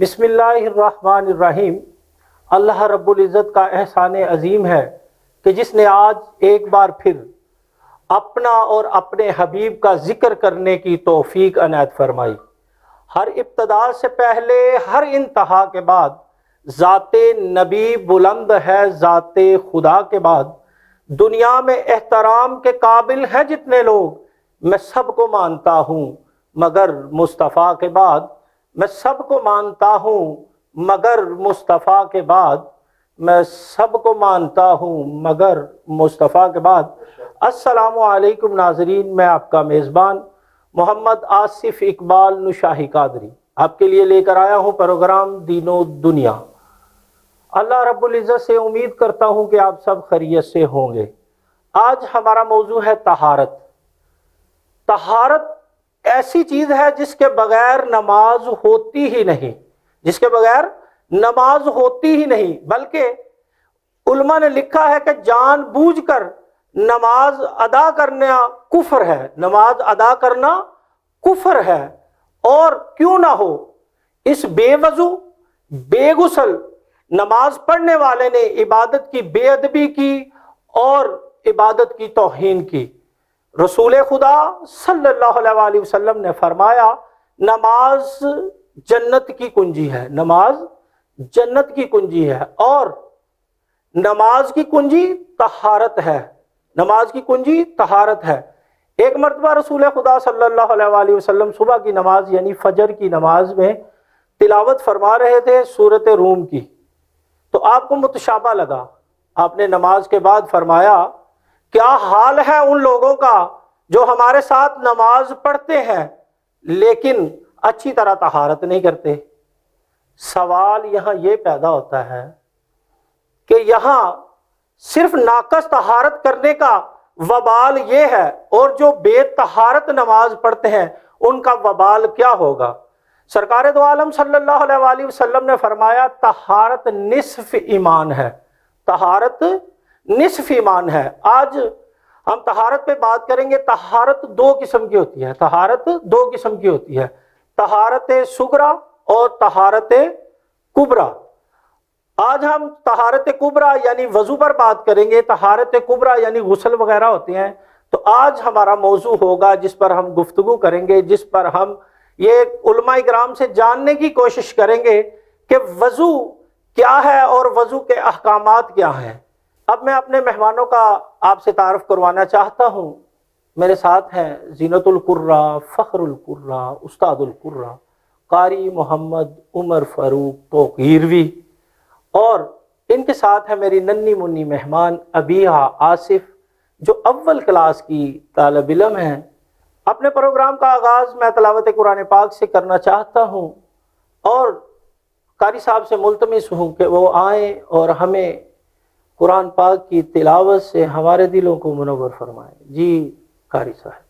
بسم اللہ الرحمن الرحیم۔ اللہ رب العزت کا احسان عظیم ہے کہ جس نے آج ایک بار پھر اپنا اور اپنے حبیب کا ذکر کرنے کی توفیق عنایت فرمائی۔ ہر ابتدا سے پہلے، ہر انتہا کے بعد ذات نبی بلند ہے، ذات خدا کے بعد دنیا میں احترام کے قابل ہیں جتنے لوگ، میں سب کو مانتا ہوں مگر مصطفیٰ کے بعد، میں سب کو مانتا ہوں مگر مصطفیٰ کے بعد، میں سب کو مانتا ہوں مگر مصطفیٰ کے بعد۔ السلام علیکم ناظرین، میں آپ کا میزبان محمد آصف اقبال نشاہی قادری آپ کے لیے لے کر آیا ہوں پروگرام دین و دنیا۔ اللہ رب العزت سے امید کرتا ہوں کہ آپ سب خیریت سے ہوں گے۔ آج ہمارا موضوع ہے طہارت۔ طہارت ایسی چیز ہے جس کے بغیر نماز ہوتی ہی نہیں، جس کے بغیر نماز ہوتی ہی نہیں، بلکہ علماء نے لکھا ہے کہ جان بوجھ کر نماز ادا کرنا کفر ہے، نماز ادا کرنا کفر ہے۔ اور کیوں نہ ہو، اس بے وضو بے غسل نماز پڑھنے والے نے عبادت کی بے ادبی کی اور عبادت کی توہین کی۔ رسول خدا صلی اللہ علیہ وآلہ وسلم نے فرمایا نماز جنت کی کنجی ہے، نماز جنت کی کنجی ہے، اور نماز کی کنجی طہارت ہے، نماز کی کنجی طہارت ہے۔ ایک مرتبہ رسول خدا صلی اللہ علیہ وآلہ وسلم صبح کی نماز یعنی فجر کی نماز میں تلاوت فرما رہے تھے سورۃ روم کی، تو آپ کو متشابہ لگا۔ آپ نے نماز کے بعد فرمایا کیا حال ہے ان لوگوں کا جو ہمارے ساتھ نماز پڑھتے ہیں لیکن اچھی طرح طہارت نہیں کرتے۔ سوال یہاں یہ پیدا ہوتا ہے کہ یہاں صرف ناقص طہارت کرنے کا وبال یہ ہے، اور جو بے طہارت نماز پڑھتے ہیں ان کا وبال کیا ہوگا؟ سرکار دو عالم صلی اللہ علیہ وآلہ وسلم نے فرمایا طہارت نصف ایمان ہے، طہارت نصف ایمان ہے۔ آج ہم طہارت پہ بات کریں گے۔ طہارت دو قسم کی ہوتی ہے، طہارت دو قسم کی ہوتی ہے، طہارت صغریٰ اور طہارت کبریٰ۔ آج ہم طہارت کبریٰ یعنی وضو پر بات کریں گے، طہارت کبریٰ یعنی غسل وغیرہ ہوتے ہیں۔ تو آج ہمارا موضوع ہوگا جس پر ہم گفتگو کریں گے، جس پر ہم یہ علماء کرام سے جاننے کی کوشش کریں گے کہ وضو کیا ہے اور وضو کے احکامات کیا ہیں۔ اب میں اپنے مہمانوں کا آپ سے تعارف کروانا چاہتا ہوں۔ میرے ساتھ ہیں زینت القراء، فخر القراء، استاد القراء، قاری محمد عمر فاروق توقیروی، اور ان کے ساتھ ہے میری ننھی منی مہمان ابیہا آصف جو اول کلاس کی طالب علم ہیں۔ اپنے پروگرام کا آغاز میں تلاوت قرآن پاک سے کرنا چاہتا ہوں، اور قاری صاحب سے ملتمس ہوں کہ وہ آئیں اور ہمیں قرآن پاک کی تلاوت سے ہمارے دلوں کو منور فرمائیں۔ جی قاری صاحب۔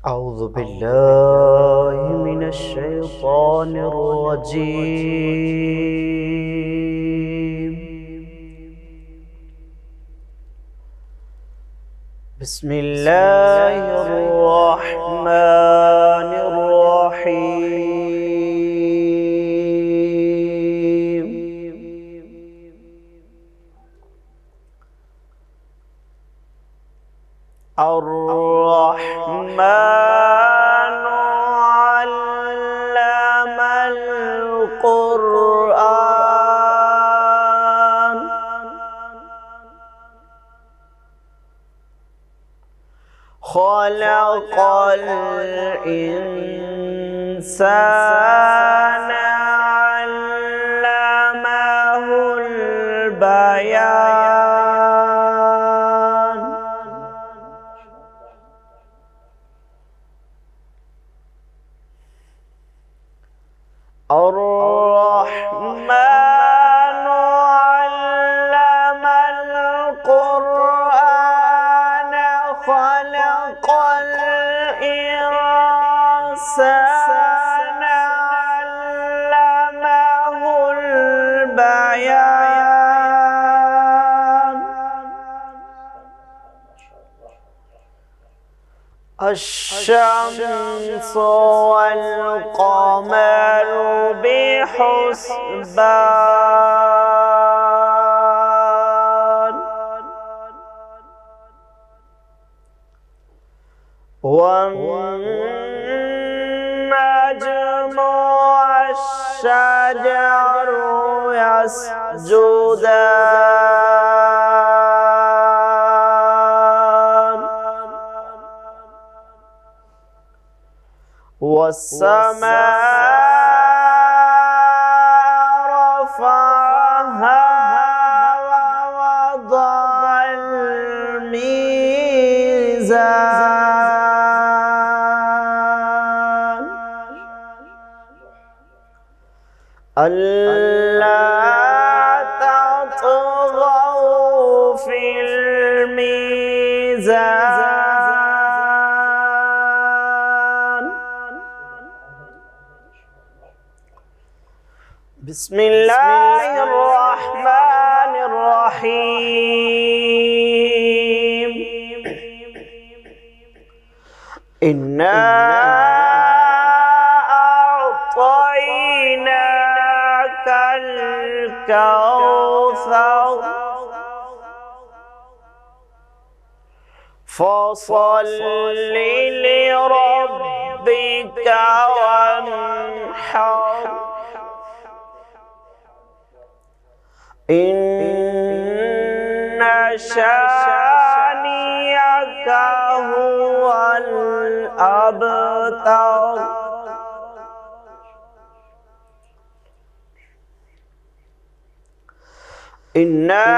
اعوذ باللہ من الشیطان الرجیم، بسم اللہ الرحمن الرحیم، الرحمن علم القرآن، خلق الانسان علمه البیان، الرحمن علم القرآن، خلق الإنسان علمه البيان، الشمس والقمر بحسبان والنجم والشجر يسجدان والسماء رفعها ووضع الميزان ألا تطغوا في الميزان بسم الله الرحمن الرحيم إنا أعطيناك الكوثر فصل لربك وانحر إن شانئك هو الأبتر إنا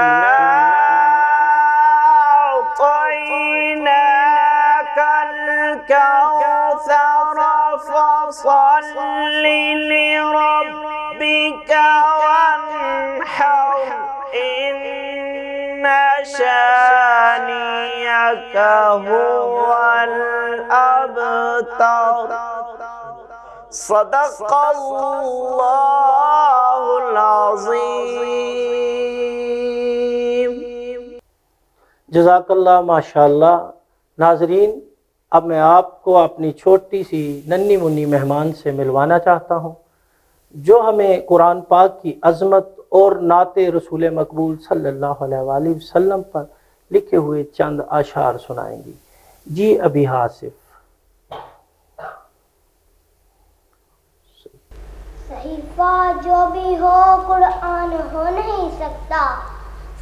أعطيناك الكوثر فصل لربك وانحر إن شانئك هو الأبتر صدق الله العظيم. جزاک اللہ ماشاءاللہ. ناظرین، اب میں آپ کو اپنی چھوٹی سی ننھی منی مہمان سے ملوانا چاہتا ہوں جو ہمیں قرآن پاک کی عظمت اور نعت رسول مقبول صلی اللہ علیہ وآلہ وسلم پر لکھے ہوئے چند اشعار سنائیں گی. جی ابھی حاصف. صحیفہ جو بھی ہو قرآن ہو نہیں سکتا،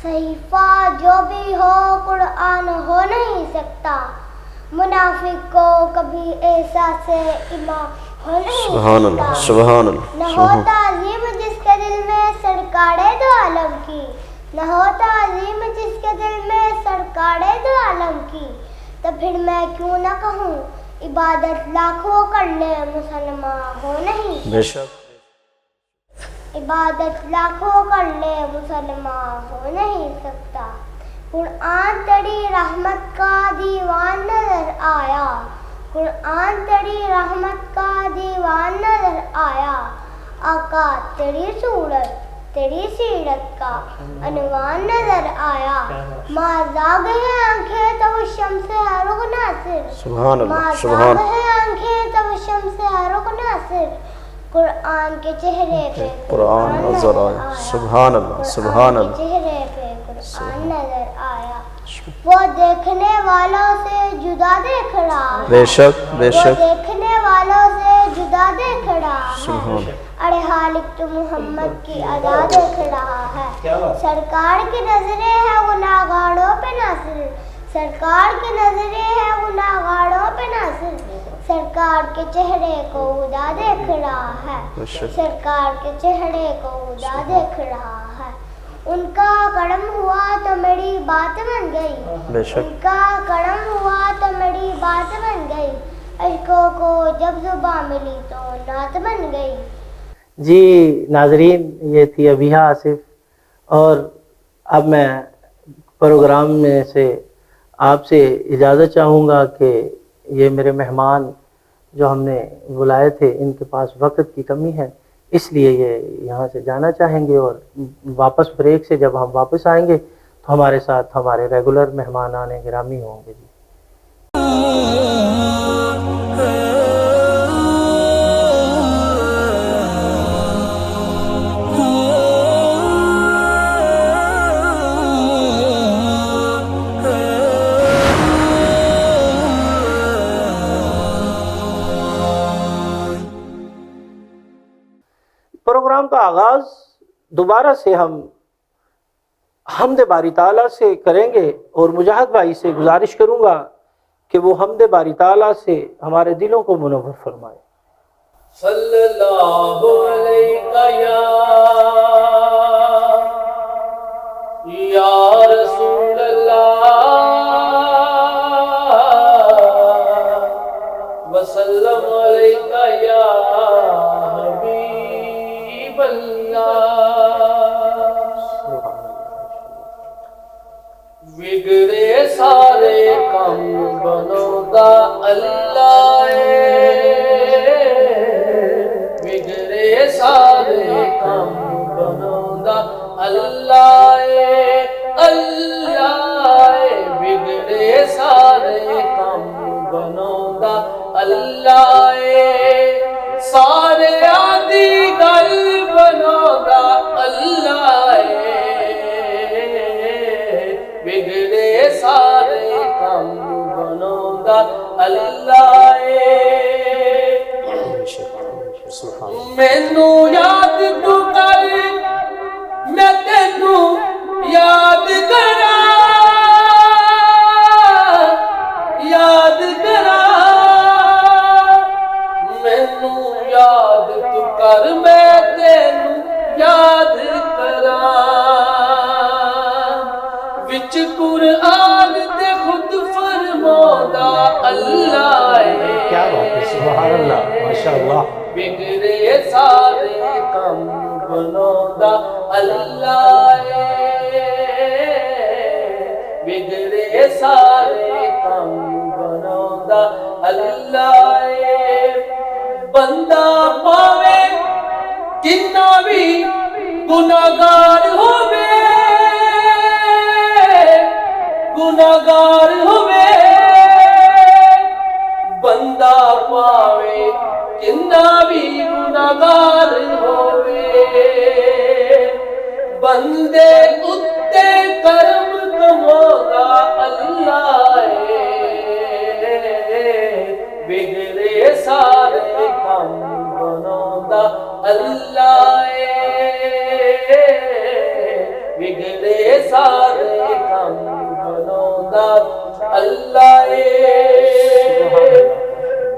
صحیفہ جو بھی ہو قرآن ہو نہیں سکتا، منافق کو کبھی احساس ایمان ہو نہیں سبحان اللہ سکتا. سبحان اللہ. نہ ہو تعظیم جس کے دل میں سرکار دو عالم کی، نہ ہو تعظیم جس کے دل میں سرکار دو عالم کی، تو پھر میں کیوں نہ کہوں عبادت لاکھوں کر لے مسلمان ہو نہیں بے شک عبادت لاکھوں کر لے مسلمان ہو نہیں سکتا. قرآن تیری رحمت کا دیوان نظر آیا، قرآن تیری رحمت کا دیوان نظر آیا، آقا تیری صورت تیری سیرت کا عنوان نظر آیا. ماں زاغ ہے آنکھیں تو شمس ہے رخ ناصر، سبحان اللہ ماں سبحان زاغ ہے آنکھیں تو شمس ہے رخ ناصر. قرآن کے چہرے پہ قرآن نظر آیا. سبحان اللہ سبحان قرآن اللہ. کے چہرے پہ قرآن نظر آیا. وہ دیکھنے والوں سے جدا دیکھ رہا ہے، بے شک بے وہ شک. دیکھنے والوں سے جدا دیکھ رہا ہے. سبحان ارے حالق تو محمد کی ادا دیکھ رہا ہے. سرکار کی نظریں ہیں گناہگاروں پہ ناصر، سرکار کی نظریں ہیں گناہگاروں پہ ناصر. سرکار کے چہرے کو خدا دیکھ رہا ہے، سرکار کے چہرے کو خدا دیکھ رہا ہے. ان کا کرم ہوا تو میری بات بن گئی، بے شک. ان کا کرم ہوا تو میری بات بن گئی. عشقوں کو جب زباں ملی تو نعت بن گئی. جی ناظرین، یہ تھی ابیہ آصف. اور اب میں پروگرام میں سے آپ سے اجازت چاہوں گا کہ یہ میرے مہمان جو ہم نے بلائے تھے ان کے پاس وقت کی کمی ہے، اس لیے یہ یہاں سے جانا چاہیں گے. اور واپس بریک سے جب ہم واپس آئیں گے تو ہمارے ساتھ ہمارے ریگولر مہمانان گرامی ہوں گے. جی کا آغاز دوبارہ سے ہم حمد باری تعالیٰ سے کریں گے، اور مجاہد بھائی سے گزارش کروں گا کہ وہ حمد باری تعالیٰ سے ہمارے دلوں کو منور فرمائے۔ صلی اللہ علیہ یا رسول اللہ وسلم علیہ یا حبیب اللہ۔ بگڑے سارے کم بنودا اللہ بگڑے سارے کم بنودا اللہ اللہ بگڑے سارے کم بنودا اللہ سارے آدھی گل بنودا اللہ بگڑے سارے کم بنودا اللہ مینو یاد تو کر میں تینو یاد کرا یاد کرا مینو یاد تو کر میں تینو یاد کرا وچ قرآن تے خود فرماؤندا اللہ کیا بات ہے، سبحان اللہ، ماشاءاللہ۔ بگڑے سارے کم بنودا اللہ بگڑے سارے کم بنودا اللہ بندہ پاوے کنا بھی گناہگار ہووے گناہگار ہووے بندہ پاوے کنا بھی گناہگار ہووے بندے اتے کرم کمودا اللہ بگڑے سارے کم بنودا اللہ بگڑے سارے کم بنودا اللہ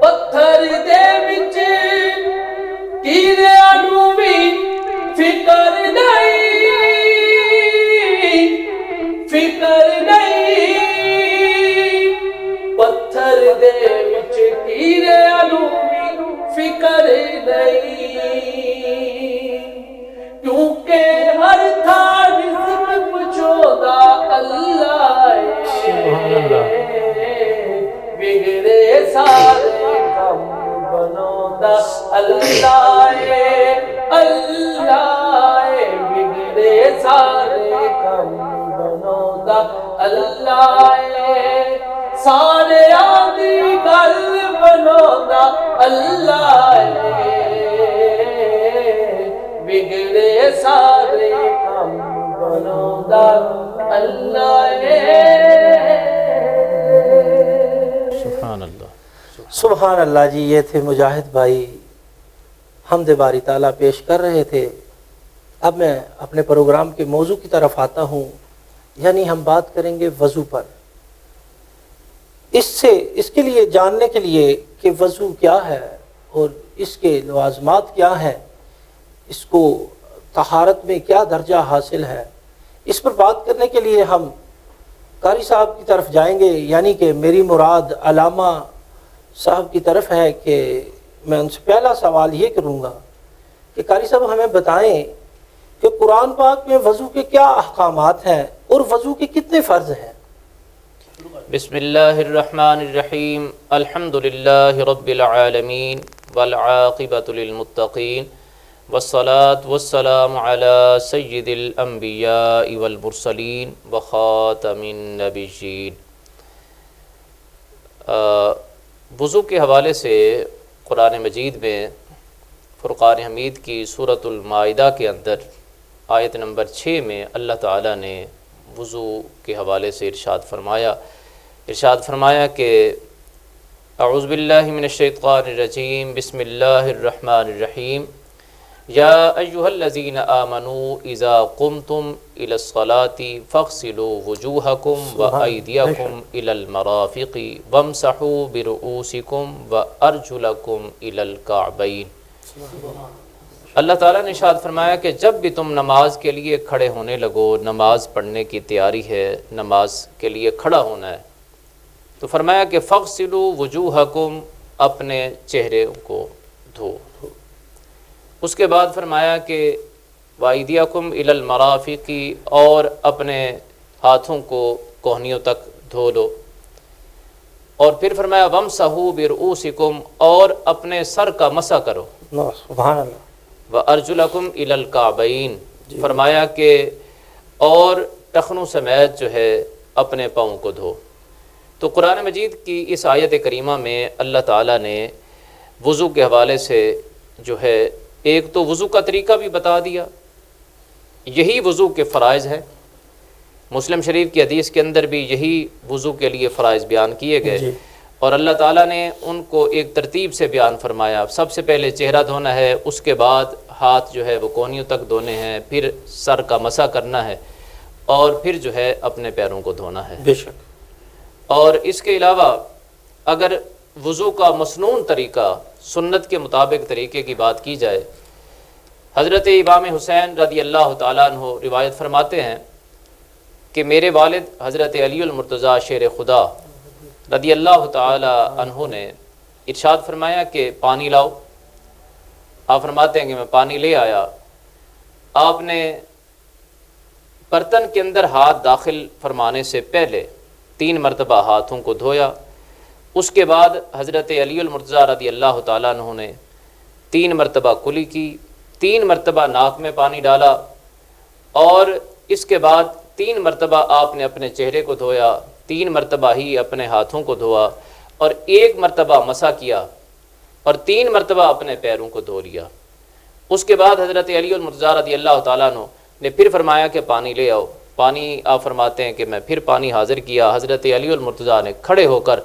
پتھر دے وچ کیڑیاں نوں بھی فکر نہیں پتھر دے وچ کیڑیاں نوں بھی فکر نہیں کیونکہ ہر تھاں رزق پچھودا اللہ بگڑے سارے کم بنودا اللہ اللہ بگڑے سارے کم بنودا اللہ سارے آدھی گل بنودا اللہ بگڑے سارے کم بنودا اللہ سبحان اللہ جی، یہ تھے مجاہد بھائی حمد باری تعالیٰ پیش کر رہے تھے۔ اب میں اپنے پروگرام کے موضوع کی طرف آتا ہوں، یعنی ہم بات کریں گے وضو پر۔ اس کے لیے جاننے کے لیے کہ وضو کیا ہے اور اس کے لوازمات کیا ہیں، اس کو طہارت میں کیا درجہ حاصل ہے، اس پر بات کرنے کے لیے ہم قاری صاحب کی طرف جائیں گے، یعنی کہ میری مراد علامہ صاحب کی طرف ہے کہ میں ان سے پہلا سوال یہ کروں گا کہ قاری صاحب ہمیں بتائیں کہ قرآن پاک میں وضو کے کیا احکامات ہیں اور وضو کے کتنے فرض ہیں۔ بسم اللہ الرحمن الرحیم الحمد للہ رب العالمین والعاقبۃ للمتقین والصلاة والسلام علی سید الانبیاء والمرسلین وخاتم النبیین۔ وضو کے حوالے سے قرآن مجید میں فرقان حمید کی سورۃ المائدہ کے اندر آیت نمبر 6 میں اللہ تعالیٰ نے وضو کے حوالے سے ارشاد فرمایا کہ اعوذ باللہ من الشیطان الرجیم بسم اللہ الرحمن الرحیم یا ایھا الذین آمنوا اذا قمتم الی الصلاۃ فاغسلوا وجوہکم وایدیکم الی المرافق وامسحوا برؤوسکم وارجلکم الی الکعبین۔ اللہ تعالیٰ نے ارشاد فرمایا کہ جب بھی تم نماز کے لیے کھڑے ہونے لگو، نماز پڑھنے کی تیاری ہے، نماز کے لیے کھڑا ہونا ہے، تو فرمایا کہ فاغسلوا وجوہکم، اپنے چہرے کو دھو۔ اس کے بعد فرمایا کہ وایدیکم الی المرافق، اور اپنے ہاتھوں کو کوہنیوں تک دھو لو، اور پھر فرمایا وامسحوا برؤوسکم، اور اپنے سر کا مسح کرو، سبحان اللہ۔ وارجلکم الی الکعبین، فرمایا کہ اور ٹخنوں سمیت جو ہے اپنے پاؤں کو دھو۔ تو قرآن مجید کی اس آیت کریمہ میں اللہ تعالیٰ نے وضو کے حوالے سے جو ہے ایک تو وضو کا طریقہ بھی بتا دیا، یہی وضو کے فرائض ہیں، مسلم شریف کی حدیث کے اندر بھی یہی وضو کے لیے فرائض بیان کیے گئے، اور اللہ تعالیٰ نے ان کو ایک ترتیب سے بیان فرمایا۔ سب سے پہلے چہرہ دھونا ہے، اس کے بعد ہاتھ جو ہے وہ کونیوں تک دھونے ہیں، پھر سر کا مسح کرنا ہے، اور پھر جو ہے اپنے پیروں کو دھونا ہے۔ بے شک۔ اور اس کے علاوہ اگر وضو کا مسنون طریقہ، سنت کے مطابق طریقے کی بات کی جائے، حضرت امام حسین رضی اللہ تعالیٰ عنہ روایت فرماتے ہیں کہ میرے والد حضرت علی المرتضیٰ شیر خدا رضی اللہ تعالی عنہ نے ارشاد فرمایا کہ پانی لاؤ۔ آپ فرماتے ہیں کہ میں پانی لے آیا، آپ نے برتن کے اندر ہاتھ داخل فرمانے سے پہلے 3 مرتبہ ہاتھوں کو دھویا، اس کے بعد حضرت علی المرتضیٰ رضی اللہ تعالیٰ عنہ نے 3 مرتبہ کلی کی، 3 مرتبہ ناک میں پانی ڈالا، اور اس کے بعد 3 مرتبہ آپ نے اپنے چہرے کو دھویا، 3 مرتبہ ہی اپنے ہاتھوں کو دھوا، اور 1 مرتبہ مسح کیا، اور 3 مرتبہ اپنے پیروں کو دھو لیا۔ اس کے بعد حضرت علی المرتضیٰ رضی اللہ تعالیٰ عنہ نے پھر فرمایا کہ پانی لے آؤ۔ پانی آپ فرماتے ہیں کہ میں پھر پانی حاضر کیا، حضرت علی المرتضیٰ نے کھڑے ہو کر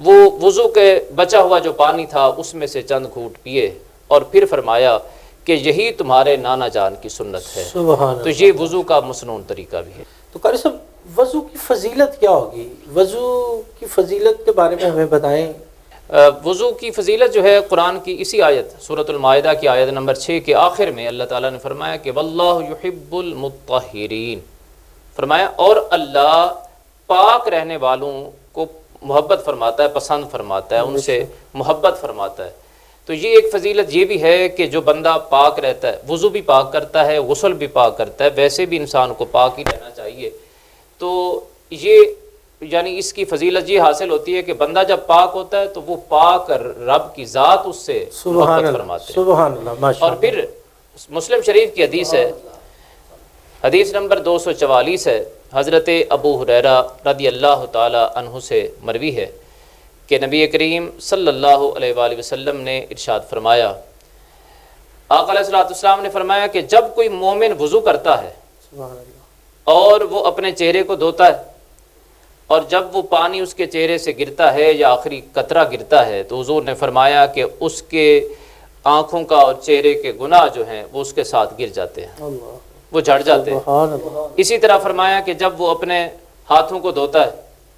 وہ وضو کے بچا ہوا جو پانی تھا اس میں سے چند گھونٹ پیے، اور پھر فرمایا کہ یہی تمہارے نانا جان کی سنت ہے۔ سبحان تو یہ وضو کا مسنون طریقہ بھی ہے۔ تو قاری صاحب، وضو کی فضیلت کیا ہوگی؟ وضو کی فضیلت کے بارے میں ہمیں بتائیں۔ وضو کی فضیلت جو ہے قرآن کی اسی آیت سورۃ المائدہ کی آیت نمبر 6 کے آخر میں اللہ تعالیٰ نے فرمایا کہ واللہ یحب المطہرین، فرمایا اور اللہ پاک رہنے والوں کو محبت فرماتا ہے، پسند فرماتا ہے، ان سے محبت فرماتا ہے۔ تو یہ ایک فضیلت یہ بھی ہے کہ جو بندہ پاک رہتا ہے، وضو بھی پاک کرتا ہے، غسل بھی پاک کرتا ہے، ویسے بھی انسان کو پاک ہی رہنا چاہیے۔ تو یہ یعنی اس کی فضیلت یہ حاصل ہوتی ہے کہ بندہ جب پاک ہوتا ہے تو وہ پاک رب کی ذات اس سے محبت فرماتے ہیں۔ سبحان اللہ، ماشاء اور پھر مسلم شریف کی حدیث ہے، حدیث نمبر 244 ہے، حضرت ابو ہریرہ رضی اللہ تعالی عنہ سے مروی ہے کہ نبی کریم صلی اللہ علیہ وآلہ وسلم نے ارشاد فرمایا، آقا علیہ الصلوۃ والسلام نے فرمایا کہ جب کوئی مومن وضو کرتا ہے سبحان اللہ، اور وہ اپنے چہرے کو دھوتا ہے، اور جب وہ پانی اس کے چہرے سے گرتا ہے یا آخری قطرہ گرتا ہے، تو حضور نے فرمایا کہ اس کے آنکھوں کا اور چہرے کے گناہ جو ہیں وہ اس کے ساتھ گر جاتے ہیں، اللہ، وہ جھڑ جاتے ہیں۔ سبحان اللہ، اسی طرح فرمایا کہ جب وہ اپنے ہاتھوں کو دھوتا ہے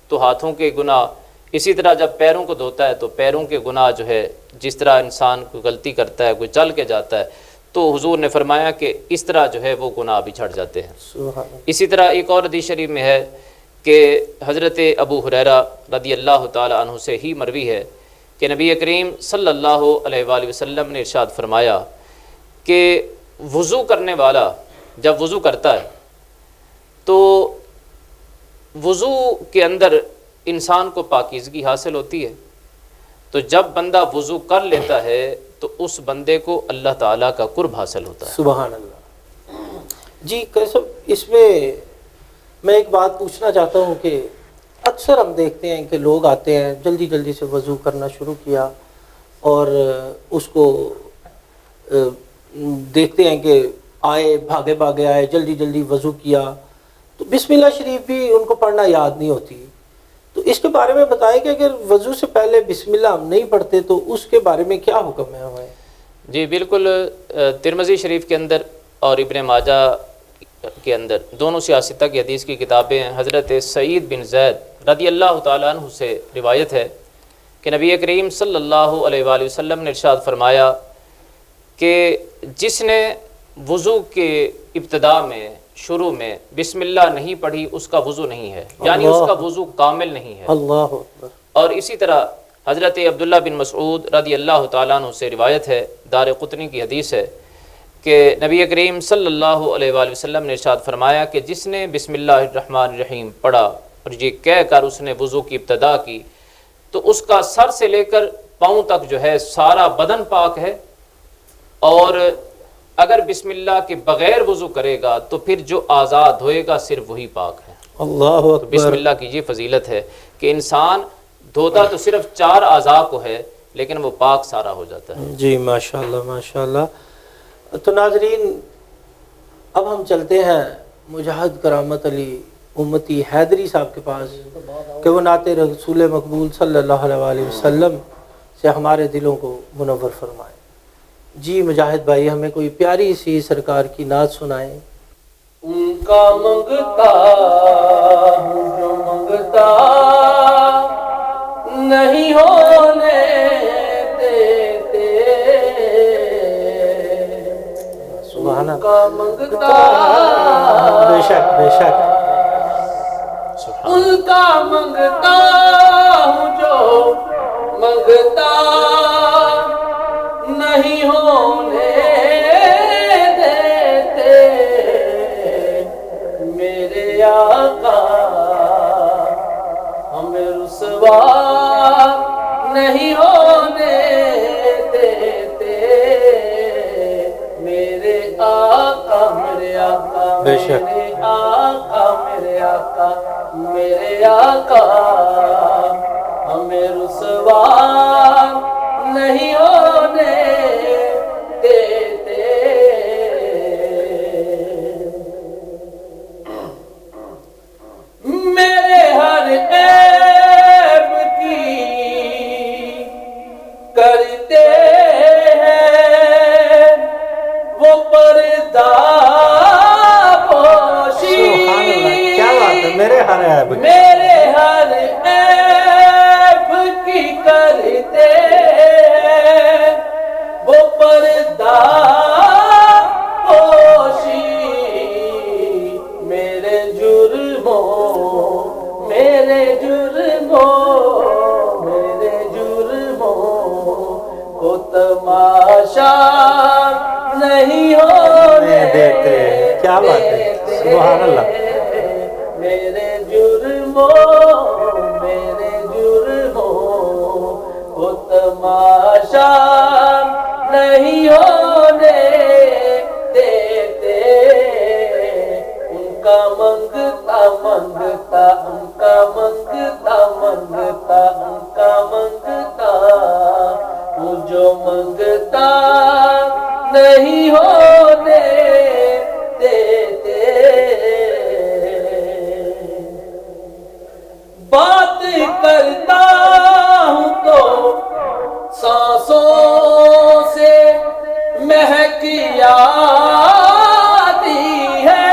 تو ہاتھوں کے گناہ، اسی طرح جب پیروں کو دھوتا ہے تو پیروں کے گناہ جو ہے، جس طرح انسان کوئی غلطی کرتا ہے، کوئی چل کے جاتا ہے، تو حضور نے فرمایا کہ اس طرح جو ہے وہ گناہ بھی جھڑ جاتے ہیں۔ سبحان اللہ، اسی طرح ایک اور حدیث شریف میں ہے کہ حضرت ابو ہریرہ رضی اللہ تعالی عنہ سے ہی مروی ہے کہ نبی کریم صلی اللہ علیہ وآلہ وسلم نے ارشاد فرمایا کہ وضو کرنے والا جب وضو کرتا ہے تو وضو کے اندر انسان کو پاکیزگی حاصل ہوتی ہے، تو جب بندہ وضو کر لیتا ہے تو اس بندے کو اللہ تعالیٰ کا قرب حاصل ہوتا ہے۔ سبحان اللہ۔ جی قاری صاحب، اس میں ایک بات پوچھنا چاہتا ہوں کہ اکثر ہم دیکھتے ہیں کہ لوگ آتے ہیں، جلدی جلدی سے وضو کرنا شروع کیا، اور اس کو دیکھتے ہیں کہ آئے بھاگے بھاگے آئے، جلدی جلدی وضو کیا، تو بسم اللہ شریف بھی ان کو پڑھنا یاد نہیں ہوتی۔ تو اس کے بارے میں بتائیں کہ اگر وضو سے پہلے بسم اللہ ہم نہیں پڑھتے تو اس کے بارے میں کیا حکم ہے ہمیں؟ جی بالکل، ترمذی شریف کے اندر اور ابن ماجہ کے اندر دونوں سیاستہ کی حدیث کی کتابیں ہیں۔ حضرت سعید بن زید رضی اللہ تعالیٰ عنہ سے روایت ہے کہ نبی کریم صلی اللہ علیہ وآلہ وسلم نے ارشاد فرمایا کہ جس نے وضو کے ابتدا میں شروع میں بسم اللہ نہیں پڑھی اس کا وضو نہیں ہے، یعنی اس کا وضو کامل نہیں ہے۔ اللہ اکبر۔ اور اسی طرح حضرت عبداللہ بن مسعود رضی اللہ تعالیٰ عنہ سے روایت ہے، دارقطنی کی حدیث ہے، کہ نبی کریم صلی اللہ علیہ وآلہ وسلم نے ارشاد فرمایا کہ جس نے بسم اللہ الرحمن الرحیم پڑھا اور یہ کہہ کر اس نے وضو کی ابتدا کی تو اس کا سر سے لے کر پاؤں تک جو ہے سارا بدن پاک ہے، اور اگر بسم اللہ کے بغیر وضو کرے گا تو پھر جو اعضاء دھوئے گا صرف وہی پاک ہے۔ اللہ تو اکبر۔ بسم اللہ کی یہ فضیلت ہے کہ انسان دھوتا تو صرف 4 اعضاء کو ہے لیکن وہ پاک سارا ہو جاتا ہے۔ جی ماشاءاللہ ماشاءاللہ۔ تو ناظرین اب ہم چلتے ہیں مجاہد کرامت علی امتی حیدری صاحب کے پاس کہ وہ نعت رسول مقبول صلی اللہ علیہ وآلہ وسلم سے ہمارے دلوں کو منور فرمائیں۔ جی مجاہد بھائی ہمیں کوئی پیاری سی سرکار کی نعت سنائیں۔ ان کا منگتا ہوں جو منگتا نہیں ہونے دیتے، سبحان ان کا منگتا بے شک بے شک۔ ان کا منگتا ہوں جو منگتا نہیں ہونے دیتے، میرے آقا ہمیں رسوا نہیں ہونے دیتے، میرے آقا میرے آقا بے شک۔ میرے آقا میرے آقا میرے آقا ہمیں رسوا نہیں ہونے دیتے۔ میرے ہر عیب کی کرتے ہیں وہ پردہ پوشی، سبحان اللہ، کیا بات ہے، میرے ہر عیب کی۔ میرے ہر عیب کی کرتے ہیں وہ پردہ پوشی، میرے جرموں میرے جرموں میرے جرموں کو تماشا نہیں ہونے دیتے۔ کیا بات ہے، سبحان اللہ۔ میرے جرموں میرے جرموں کو تماشا نہیں ہونے دیتے، ان کا منگتا منگتا ان کا منگتا منگتا ان کا منگتا وہ جو منگتا نہیں ہونے دیتے، بات کرتا ہوں تو سانسوں سے مہک آتی ہے،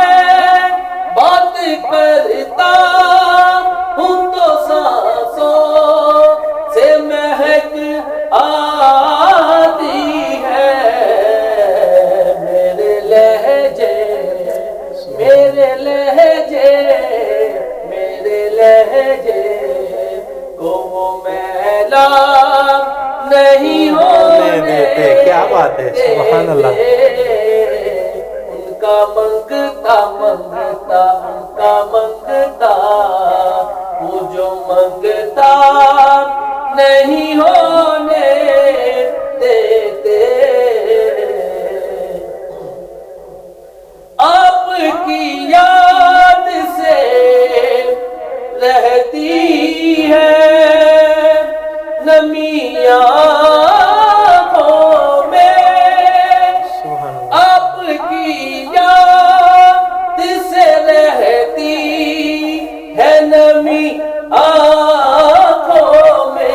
بات کرتا ہوں تو سانسوں سے مہک آتی ہے، میرے لہجے میرے لہجے میرے لہجے کو وہ میلا نہیں ہونے دیتے۔ کیا بات ہے، سبحان اللہ۔ ان کا منگتا منگتا ان کا منگتا وہ جو منگتا نہیں ہونے دیتے، آپ کی یاد سے رہتی ہے نمی آنکھوں میں، سبحان اللہ۔ آپ کی یاد سے رہتی ہے نمی آنکھوں میں،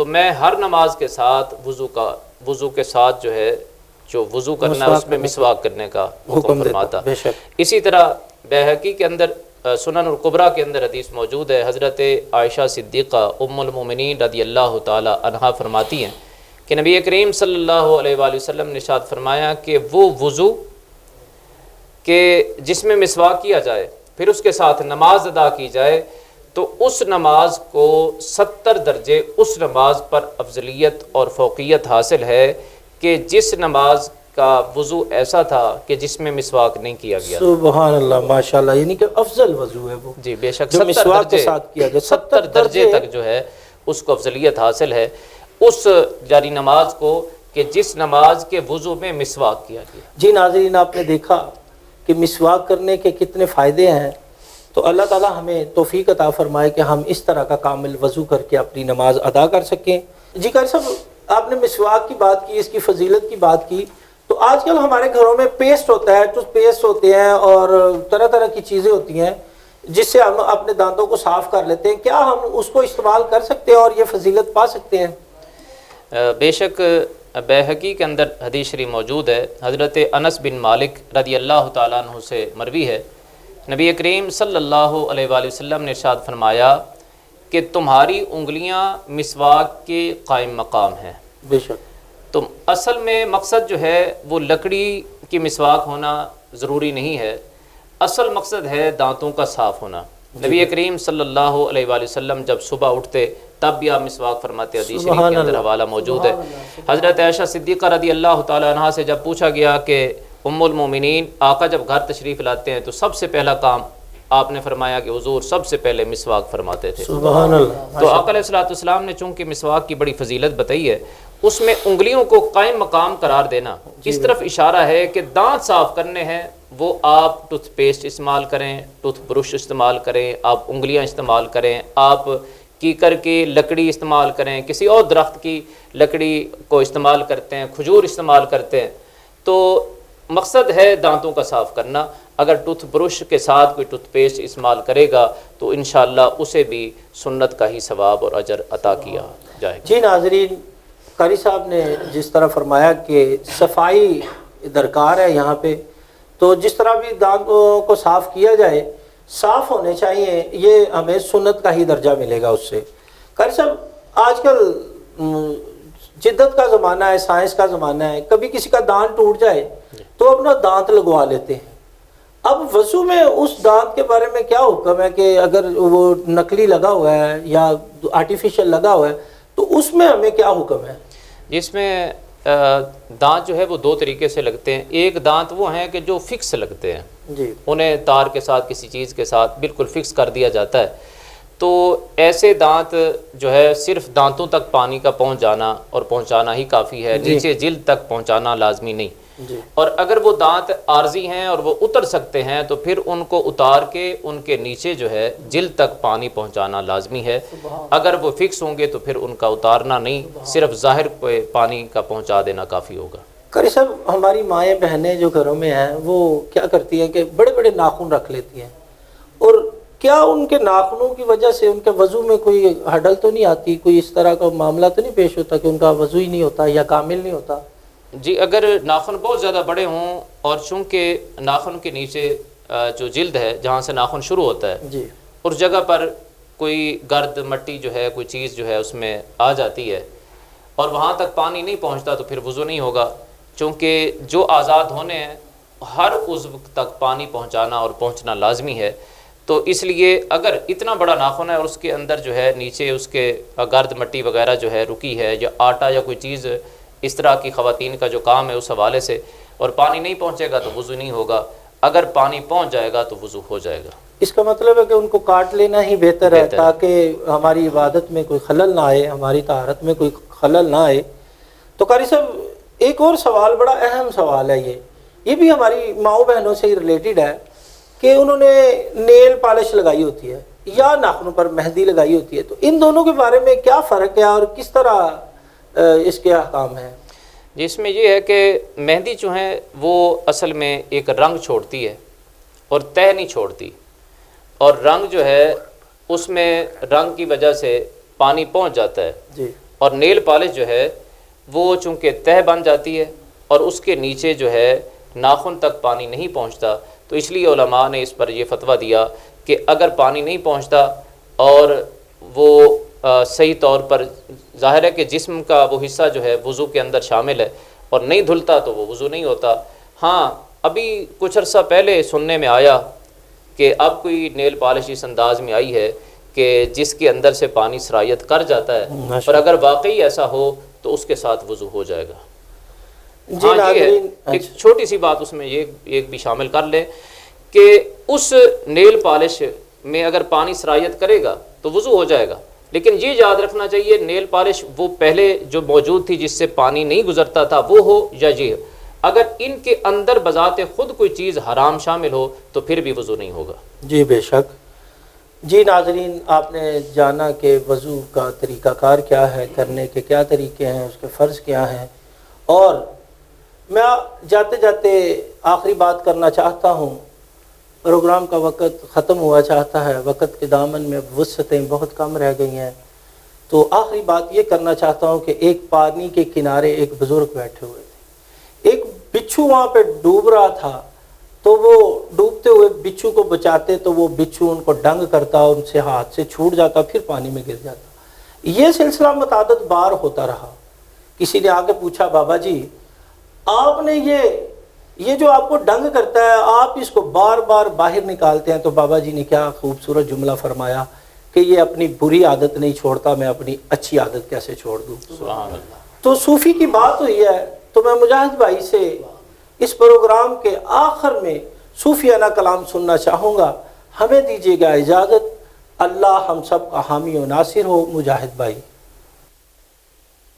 تو میں ہر نماز کے ساتھ وضو کے ساتھ جو ہے جو وضو کرنا ہے اس میں مسواک کرنے کا حکم فرماتا۔ اسی طرح بیہقی کے اندر سنن الکبریٰ کے اندر حدیث موجود ہے، حضرت عائشہ صدیقہ ام المومنین رضی اللہ تعالی عنہا فرماتی ہیں کہ نبی کریم صلی اللہ علیہ وآلہ وسلم نے ارشاد فرمایا کہ وہ وضو کہ جس میں مسواک کیا جائے پھر اس کے ساتھ نماز ادا کی جائے تو اس نماز کو 70 درجے اس نماز پر افضلیت اور فوقیت حاصل ہے کہ جس نماز کا وضو ایسا تھا کہ جس میں مسواک نہیں کیا گیا۔ سبحان اللہ، ماشاءاللہ، یعنی کہ افضل وضو ہے وہ جی بے شک، جو مسواک کے ساتھ کیا جائے، 70 درجے تک جو ہے اس کو افضلیت حاصل ہے اس جاری نماز کو کہ جس نماز کے وضو میں مسواک کیا گیا۔ جی ناظرین، آپ نے دیکھا کہ مسواک کرنے کے کتنے فائدے ہیں، تو اللہ تعالی ہمیں توفیق عطا فرمائے کہ ہم اس طرح کا کامل وضو کر کے اپنی نماز ادا کر سکیں۔ جی قاری صاحب، آپ نے مسواک کی بات کی، اس کی فضیلت کی بات کی، تو آج کل ہمارے گھروں میں پیسٹ ہوتا ہے، ٹوتھ پیسٹ ہوتے ہیں اور طرح طرح کی چیزیں ہوتی ہیں جس سے ہم اپنے دانتوں کو صاف کر لیتے ہیں، کیا ہم اس کو استعمال کر سکتے ہیں اور یہ فضیلت پا سکتے ہیں؟ بے شک، بیہقی کے اندر حدیث شریف موجود ہے، حضرت انس بن مالک رضی اللہ تعالیٰ عنہ سے مروی ہے، نبی کریم صلی اللہ علیہ وآلہ وسلم نے ارشاد فرمایا کہ تمہاری انگلیاں مسواک کے قائم مقام ہیں۔ بے شک، تو اصل میں مقصد جو ہے وہ لکڑی کی مسواک ہونا ضروری نہیں ہے، اصل مقصد ہے دانتوں کا صاف ہونا۔ نبی کریم صلی اللہ علیہ وآلہ وسلم جب صبح اٹھتے تب بھی آپ مسواک فرماتے، حدیث شریف کے اندر حوالہ موجود ہے۔ حضرت عائشہ صدیقہ رضی اللہ تعالی عنہا سے جب پوچھا گیا کہ ام المومنین، آقا جب گھر تشریف لاتے ہیں تو سب سے پہلا کام آپ نے فرمایا کہ حضور سب سے پہلے مسواک فرماتے تھے۔ سبحان اللہ۔ تو آقا علیہ السلام نے چونکہ مسواک کی بڑی فضیلت بتائی ہے، اس میں انگلیوں کو قائم مقام قرار دینا اس طرف اشارہ ہے کہ دانت صاف کرنے ہیں وہ آپ ٹوتھ پیسٹ استعمال کریں، ٹوتھ برش استعمال کریں، آپ انگلیاں استعمال کریں، آپ کیکر کی لکڑی استعمال کریں، کسی اور درخت کی لکڑی کو استعمال کرتے ہیں، کھجور استعمال کرتے ہیں، تو مقصد ہے دانتوں کا صاف کرنا۔ اگر ٹوتھ برش کے ساتھ کوئی ٹوتھ پیسٹ استعمال کرے گا تو انشاءاللہ اسے بھی سنت کا ہی ثواب اور اجر عطا کیا جائے گا۔ جی ناظرین، قاری صاحب نے جس طرح فرمایا کہ صفائی درکار ہے یہاں پہ، تو جس طرح بھی دانتوں کو صاف کیا جائے، صاف ہونے چاہیے، یہ ہمیں سنت کا ہی درجہ ملے گا اس سے۔ قاری صاحب، آج کل جدت کا زمانہ ہے، سائنس کا زمانہ ہے، کبھی کسی کا دانت ٹوٹ جائے تو اپنا دانت لگوا لیتے ہیں۔ اب وضو میں اس دانت کے بارے میں کیا حکم ہے کہ اگر وہ نقلی لگا ہوا ہے یا آرٹیفیشل لگا ہوا ہے تو اس میں ہمیں کیا حکم ہے؟ جس میں دانت جو ہے وہ دو طریقے سے لگتے ہیں۔ ایک دانت وہ ہیں کہ جو فکس لگتے ہیں، جی، انہیں تار کے ساتھ کسی چیز کے ساتھ بالکل فکس کر دیا جاتا ہے، تو ایسے دانت جو ہے صرف دانتوں تک پانی کا پہنچ جانا اور پہنچانا ہی کافی ہے، نیچے جلد تک پہنچانا لازمی نہیں۔ اور اگر وہ دانت عارضی ہیں اور وہ اتر سکتے ہیں تو پھر ان کو اتار کے ان کے نیچے جو ہے جلد تک پانی پہنچانا لازمی ہے۔ اگر وہ فکس ہوں گے تو پھر ان کا اتارنا نہیں، صرف ظاہر پہ پانی کا پہنچا دینا کافی ہوگا۔ قاری صاحب، ہماری مائیں بہنیں جو گھروں میں ہیں وہ کیا کرتی ہیں کہ بڑے بڑے ناخن رکھ لیتی ہیں، اور کیا ان کے ناخنوں کی وجہ سے ان کے وضو میں کوئی ہڈل تو نہیں آتی، کوئی اس طرح کا معاملہ تو نہیں پیش ہوتا کہ ان کا وضو ہی نہیں ہوتا یا کامل نہیں ہوتا؟ جی، اگر ناخن بہت زیادہ بڑے ہوں اور چونکہ ناخن کے نیچے جو جلد ہے جہاں سے ناخن شروع ہوتا ہے، جی، اس جگہ پر کوئی گرد مٹی جو ہے کوئی چیز جو ہے اس میں آ جاتی ہے اور وہاں تک پانی نہیں پہنچتا تو پھر وضو نہیں ہوگا، چونکہ جو آزاد ہونے ہیں ہر عضو تک پانی پہنچانا اور پہنچنا لازمی ہے۔ تو اس لیے اگر اتنا بڑا ناخن ہے اور اس کے اندر جو ہے نیچے اس کے گرد مٹی وغیرہ جو ہے رکی ہے، یا آٹا یا کوئی چیز اس طرح کی خواتین کا جو کام ہے اس حوالے سے، اور پانی نہیں پہنچے گا تو وضو نہیں ہوگا، اگر پانی پہنچ جائے گا تو وضو ہو جائے گا۔ اس کا مطلب ہے کہ ان کو کاٹ لینا ہی بہتر ہے تاکہ ہماری عبادت میں کوئی خلل نہ آئے، ہماری طہارت میں کوئی خلل نہ آئے۔ تو قاری صاحب، ایک اور سوال، بڑا اہم سوال ہے یہ بھی ہماری ماؤں بہنوں سے ہی ریلیٹڈ ہے کہ انہوں نے نیل پالش لگائی ہوتی ہے یا ناخنوں پر مہندی لگائی ہوتی ہے، تو ان دونوں کے بارے میں کیا فرق ہے اور کس طرح اس کے احکام ہیں؟ جس میں یہ ہے کہ مہندی جو ہے وہ اصل میں ایک رنگ چھوڑتی ہے اور تہ نہیں چھوڑتی، اور رنگ جو ہے اس میں رنگ کی وجہ سے پانی پہنچ جاتا ہے، جی، اور نیل پالش جو ہے وہ چونکہ تہہ بن جاتی ہے اور اس کے نیچے جو ہے ناخن تک پانی نہیں پہنچتا، تو اس لیے علماء نے اس پر یہ فتویٰ دیا کہ اگر پانی نہیں پہنچتا اور وہ صحیح طور پر ظاہر ہے کہ جسم کا وہ حصہ جو ہے وضو کے اندر شامل ہے اور نہیں دھلتا تو وہ وضو نہیں ہوتا۔ ہاں ابھی کچھ عرصہ پہلے سننے میں آیا کہ اب کوئی نیل پالش اس انداز میں آئی ہے کہ جس کے اندر سے پانی سرایت کر جاتا ہے، اور اگر واقعی ایسا ہو تو اس کے ساتھ وضو ہو جائے گا۔ جی ہاں یہ ہے، ناظرین، ایک چھوٹی سی بات اس میں یہ ایک بھی شامل کر لیں کہ اس نیل پالش میں اگر پانی سرایت کرے گا تو وضو ہو جائے گا، لیکن یہ یاد رکھنا چاہیے نیل پالش وہ پہلے جو موجود تھی جس سے پانی نہیں گزرتا تھا وہ ہو یا یہ ہو، اگر ان کے اندر بذات خود کوئی چیز حرام شامل ہو تو پھر بھی وضو نہیں ہوگا۔ جی بے شک۔ جی ناظرین، آپ نے جانا کہ وضو کا طریقہ کار کیا ہے، کرنے کے کیا طریقے ہیں، اس کے فرض کیا ہیں، اور میں جاتے جاتے آخری بات کرنا چاہتا ہوں، پروگرام کا وقت ختم ہوا چاہتا ہے، وقت کے دامن میں وسعتیں بہت کم رہ گئی ہیں، تو آخری بات یہ کرنا چاہتا ہوں کہ ایک پانی کے کنارے ایک بزرگ بیٹھے ہوئے تھے، ایک بچھو وہاں پہ ڈوب رہا تھا، تو وہ ڈوبتے ہوئے بچھو کو بچاتے تو وہ بچھو ان کو ڈنگ کرتا اور ان سے ہاتھ سے چھوٹ جاتا، پھر پانی میں گر جاتا۔ یہ سلسلہ متعدد بار ہوتا رہا۔ کسی نے آ کے پوچھا، بابا جی آپ نے یہ جو آپ کو ڈنگ کرتا ہے آپ اس کو بار بار باہر نکالتے ہیں، تو بابا جی نے کیا خوبصورت جملہ فرمایا کہ یہ اپنی بری عادت نہیں چھوڑتا، میں اپنی اچھی عادت کیسے چھوڑ دوں۔ سبحان اللہ۔ تو صوفی کی بات ہوئی ہے، تو میں مجاہد بھائی سے اس پروگرام کے آخر میں صوفیانہ کلام سننا چاہوں گا، ہمیں دیجیے گا اجازت۔ اللہ ہم سب کا حامی و ناصر ہو۔ مجاہد بھائی۔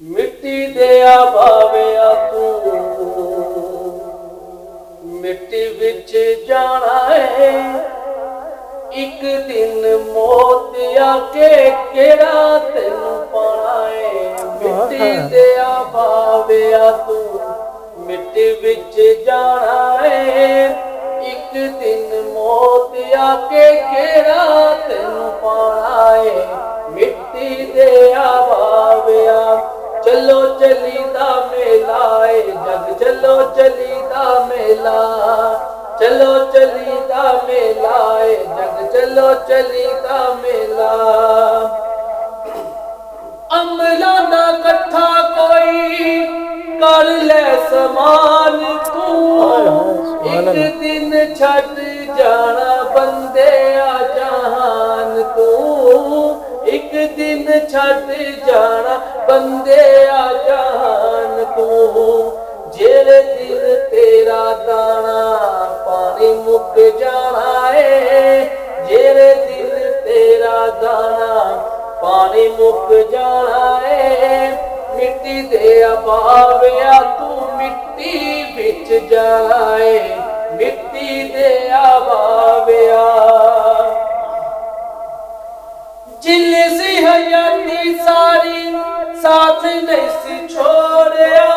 مٹی دیا باویا تو مٹی وچ جانا ہے، ایک دن موت آ کے کیڑا تینوں پانا ہے۔ مٹی دیا باویا تو مٹی وچ جانا ہے، ایک دن موت آ کے کیڑا تینوں پانا ہے۔ مٹی دیا باویا چلو چلی دا میلہ ہے، جگ چلو چلی دا میلہ، چلو چلی دا میلہ ہے، جگ چلو چلی دا میلہ۔ عملہ نہ کٹھا کوئی کر لے سامان تو، ایک دن چھٹ جانا بندے آ جہان تو، ایک دن چھٹ جانا بندے آ جہان تو۔ جیڑے دن تیرا دانا پانی مک جانا ہے، جیڑے دن تیرا دانا پانی مک جانا ہے۔ مٹی دیا باویا تو مٹی بچ جائے، مٹی دیا باویا۔ جن سی حیاتی ساری ساتھ نہیں سی چھوڑیا،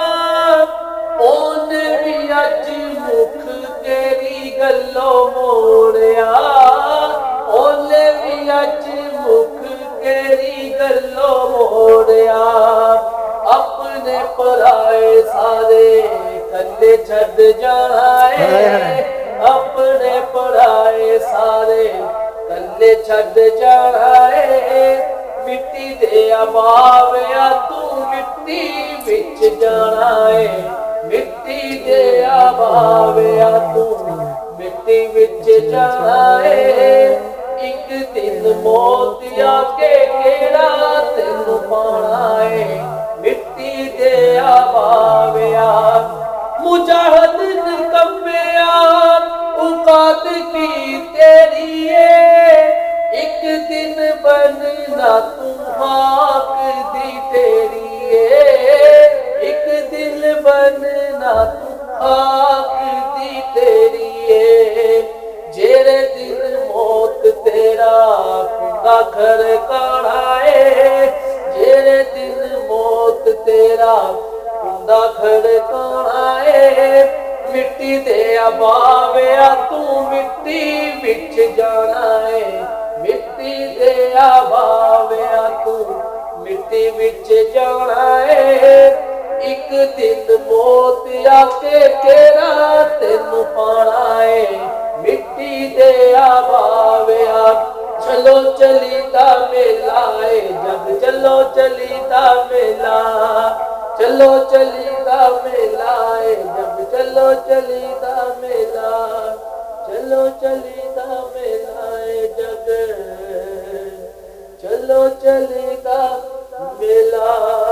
اون بھی اج مکھ تیری گلو موڑیا، اون بھی اج مکھ تیری گلو موڑیا۔ اپنے پرائے سارے کلے چھڈ جانا ہے، اپنے پرائے سارے کلے چھڈ جانا ہے۔ مٹی دیا باویا تو مٹی وچ جانا ہے، مٹی دیا باویا تو مٹی وچ جانا ہے۔ ایک دن موت آ کے کیڑا تینوں پانا ہے، مٹی دیا باویا۔ مجاہد نکمیا اوقات کی تیری ہے، ایک دن بننا تو خاک دی تیری ہے، ایک دن بننا تو خاک دی تیری ہے۔ جیڑے دن موت تیرا کنڈا کھڑکانا ہے، جیڑے دن موت تیرا کنڈا کھڑکانا ہے۔ مٹی دیا باویا تو مٹی وچ جانا ہے، مٹی دیا باویا تو ਮਿੱਟੀ ਵਿੱਚ ਜਾਣਾ ਏ ਇੱਕ ਦਿਨ ਮੌਤ ਆਕੇ ਤੇਰਾ ਤੈਨੂੰ ਪਾਣਾ ਏ ਮਿੱਟੀ ਦੇ ਆਵਾਵਿਆ ਚਲੋ ਚਲੀਦਾ ਮੇਲਾ ਏ ਜਗ ਚਲੋ ਚਲੀਦਾ ਮੇਲਾ ਚਲੋ ਚਲੀਦਾ ਮੇਲਾ ਏ ਜਗ ਚਲੋ ਚਲੀਦਾ ਮੇਲਾ ਚਲੋ ਚਲੀਦਾ ਮੇਲਾ ਏ ਜਗ ਚਲੋ ਚਲੀਦਾ ਮੇਲਾ